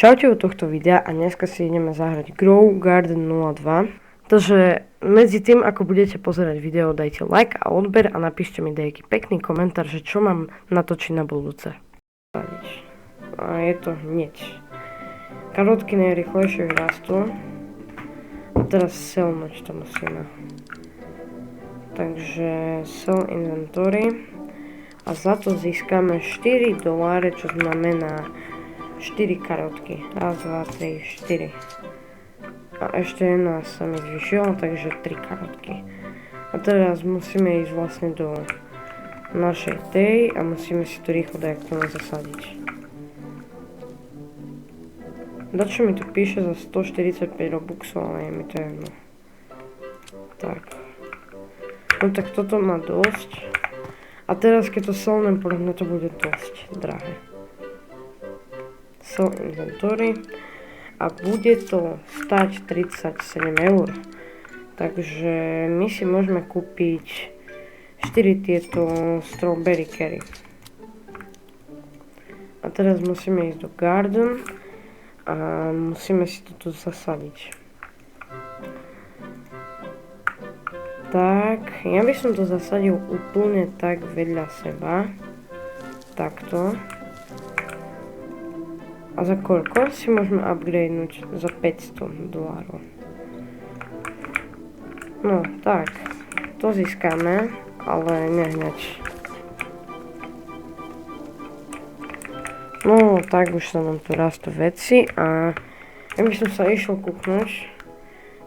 Čaute u tohto videa a dneska si ideme zahrať Grow Garden 02. Takže medzi tým, ako budete pozerať video, dajte like a odber a napíšte mi nejaký pekný komentár, že čo mám natočiť na budúce. A je to hneď. Karotky najrychlejšie rastú. A teraz selnoť to musíme. Takže sell inventory. A za to získame $4, čo znamená 4 karotky. Raz, 2, 3, 4. A ešte jedna sa mi zvyšila, takže 3 karotky. A teraz musíme ísť vlastne do našej tej a musíme si to rýchlo dať k tomu zasadiť. Dačo mi to píše za 145 robuxov, ale je mi to jedno. Tak. No tak toto má dosť. A teraz keď to selnem, podľa mňa to bude dosť drahé. Sell inventory a bude to stať 37 eur. Takže my si môžeme kúpiť 4 tieto strawberry curry. A teraz musíme ísť do garden a musíme si to tu zasadiť. Tak, ja by som to zasadil úplne tak vedľa seba. Takto. A za koľko si môžeme upgradenúť? Za $500. No, tak. To získame, ale nehneď. No, tak už sa nám tu rastú veci a ja by som sa išiel kúknuť.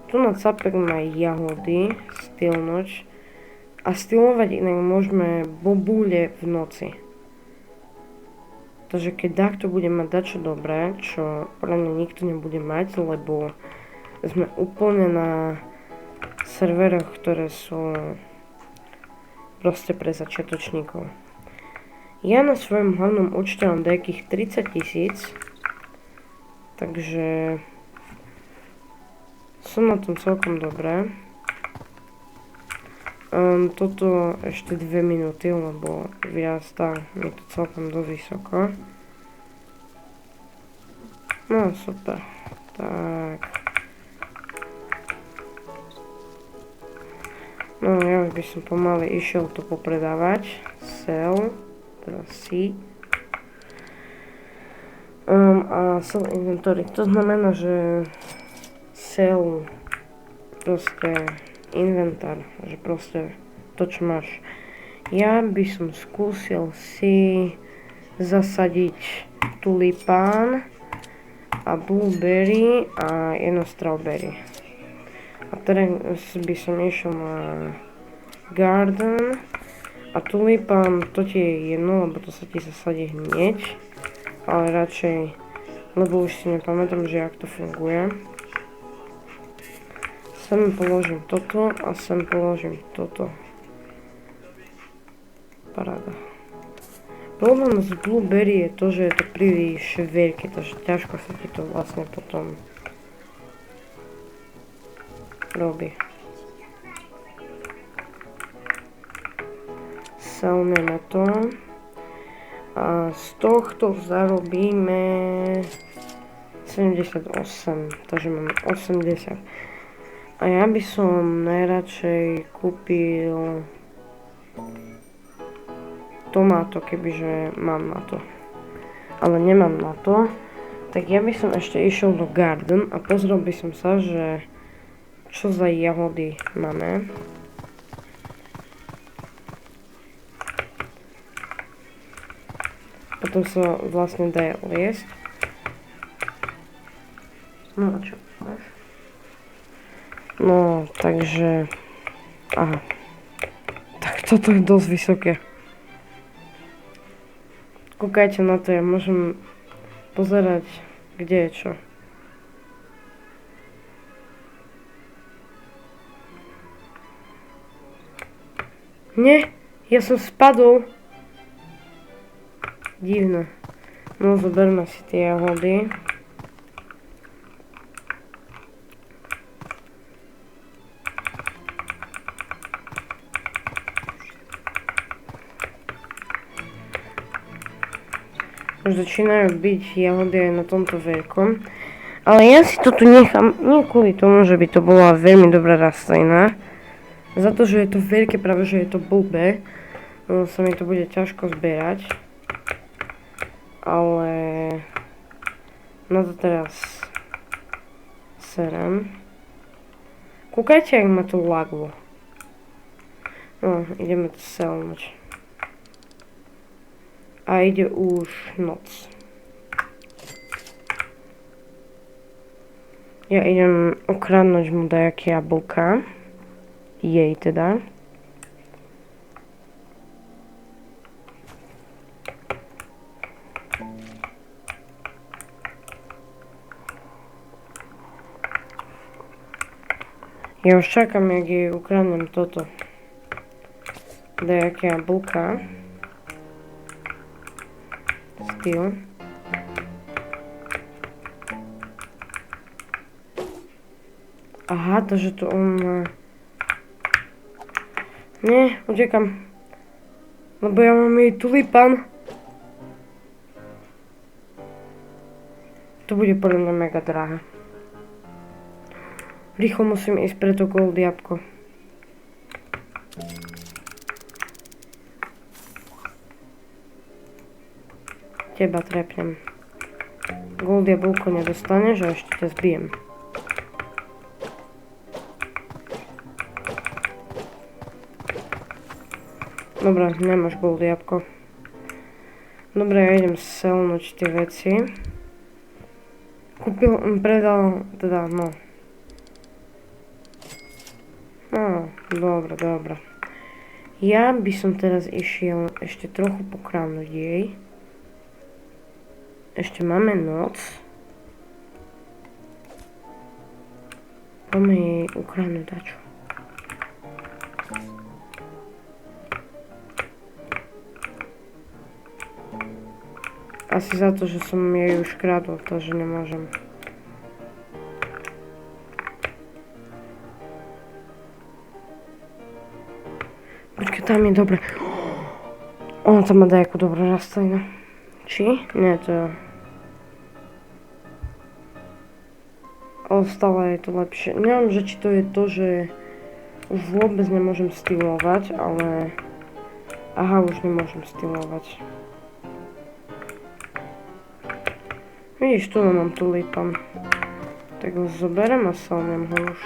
Tu na capek má jahody, stylnoč. A stylovať inak môžeme bobúle v noci. Takže keď takto bude mať dačo dobré, čo podľa mňa nikto nebude mať, lebo sme úplne na serveroch, ktoré sú proste pre začiatočníkov. Ja na svojom hlavnom účte mám nejakých 30 000, takže som na tom celkom dobré. Toto ešte 2 minúty, lebo vyrastá mi to celkom dosť vysoko. No super. Tak. No ja už by som pomaly išiel to popredávať. Sell. Teda si. A sell inventory. To znamená, že sell proste inventár, že proste to, čo máš. Ja by som skúsil si zasadiť tulipán a blueberry a jedno strawberry. A teraz by som išiel na garden a tulipán, to ti je jedno, lebo to sa ti zasadí hneď, ale radšej, lebo už si nepamätám, že jak to funguje. Sem položím toto a sem položím toto. Paráda. Problém s blueberry je to, že je to príliš veľké, takže ťažko sa ti to vlastne potom robí. Selneme to. A z tohto zarobíme 78, takže máme 80. A ja by som najradšej kúpil tomáto, kebyže mám na to. Ale nemám na to. Tak ja by som ešte išiel do garden a pozrel by som sa, že čo za jahody máme. Potom sa vlastne dá liesť. No a čo máš? No, takže... Aha. Tak toto je dosť vysoké. Kúkajte na to, ja môžem pozerať, kde je čo. Nie, ja som spadol. Divné. No, zoberme si tie jahody. Už začínajú byť jahody aj na tomto veľkom. Ale ja si to tu nechám, nie kvôli tomu, že by to bola veľmi dobrá rastlina. Za to, že je to veľké, práve že je to blbé. Sa mi to bude ťažko zberať. Ale na to teraz serem. Kúkajte, ak ma to laglo. No, ideme to selnúť. A ide už noc. Ja idem okradnúť mu dajaké jablka. Jej teda. Ja už čakám, jak jej ukradnem toto. Dajaké jablka. Styl. Aha, takže to on má... Nie, utekam. Lebo ja mám jej tulipán. To bude podľa mňa mega drahé. Rýchlo musím ísť pre to gold jabko. Teba trepnem. Gold jablko nedostaneš a ešte ťa zbijem. Dobre, nemáš gold jabko. Dobre, ja idem selnúť tie veci. Predal, teda, no. No, dobre. Ja by som teraz išiel ešte trochu pokránuť jej. Ešte máme noc. Poďme jej ukradnúť dačo. Asi za to, že som jej už kradol, takže nemôžem. Počkaj, tam je dobre. Ona tam má dajakú dobrú rastlinu. Či? Nie, to je... Ale stále je to lepšie. Neviem, že či to je to, že už vôbec nemôžem stylovať, ale... Aha, už nemôžem stylovať. Vidíš, tu mám tulipán. Tak ho zoberiem a selnem ho už.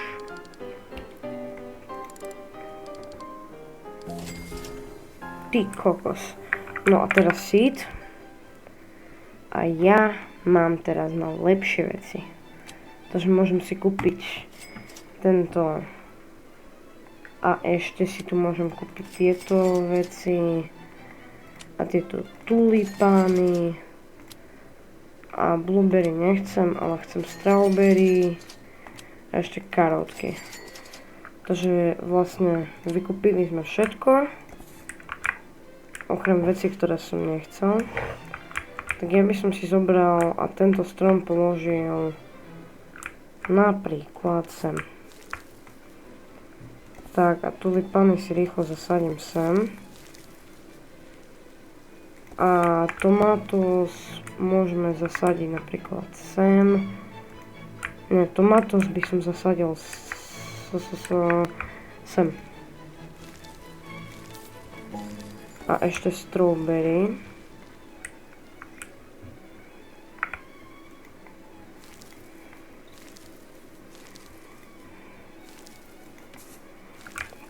Ty kokos. No a teraz seed. A ja mám teraz na lepšie veci. Takže môžem si kúpiť tento. A ešte si tu môžem kúpiť tieto veci. A tieto tulipány. A blueberry nechcem, ale chcem strawberry. A ešte karotky. Takže vlastne vykúpili sme všetko. Okrem veci, ktoré som nechcel. Tak ja by som si zobral a tento strom položil napríklad sem. Tak a tulipány si rýchlo zasadím sem. A tomatos môžeme zasadiť napríklad sem. Nie, tomatos by som zasadil sem. A ešte strawberry.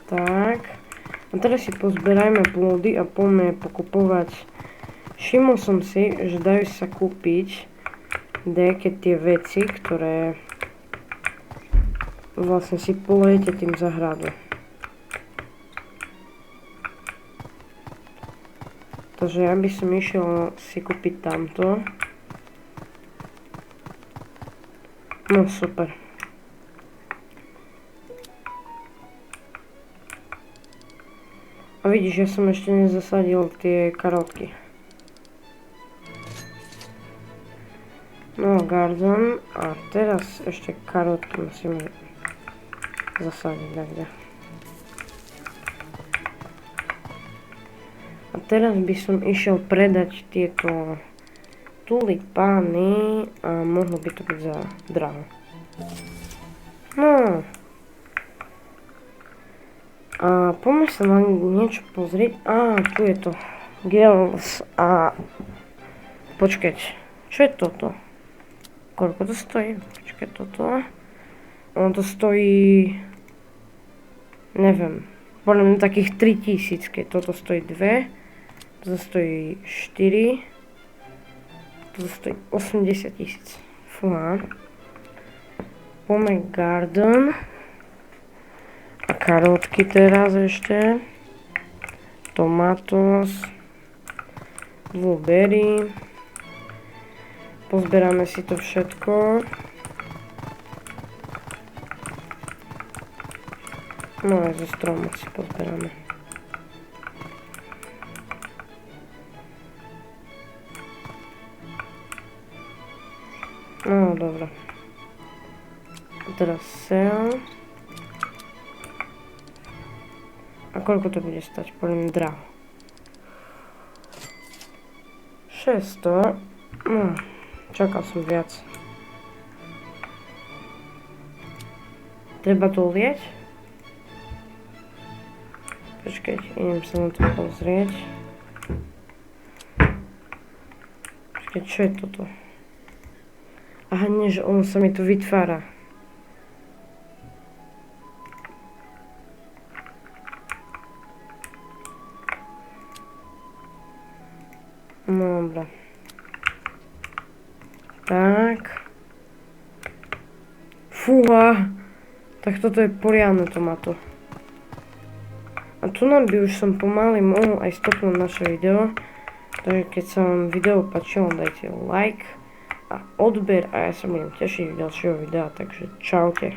Tak. A teraz si pozberajme plody a poďme pokupovať. Všimol som si, že dajú sa kúpiť nejaké tie veci, ktoré vlastne si polejete tým zahradu. Takže ja by som išiel si kúpiť tamto. No super. A vidíš, ja som ešte nezasadil tie karotky. No, garden. A teraz ešte karotky musíme zasadiť takde. A teraz by som išiel predať tieto tulipány a mohlo by to byť za draho. No. A poďme sa na niečo pozrieť. Tu je to. Gels a... Počkať. Čo je toto? Koľko to stojí? Počkať, toto. Ono to stojí... Neviem. Podľa mňa takých 3000, keď toto stojí 2. Toto stojí 4. Toto stojí 80 000. Fúha. Poďme garden. A karotky teraz ešte. Tomatos. Blueberry. Pozberáme si to všetko. No aj zo stromov si pozberáme. No dobré. A teraz sell. A koľko to bude stať? Poviem draho. 600. No, čakal som viac. Treba to ulieť? Počkať, idem sa na to pozrieť. Počkať, čo je toto? Aha, nie, že ono sa mi tu vytvára. No, dobré. Tak. Fúha. Tak toto je poriadne tomato. A tu nám by už som pomaly mohol aj stopnúť naše video. Takže keď sa vám video páčilo, dajte like a odber a ja sa budem tešiť v ďalšieho videa. Takže čaute.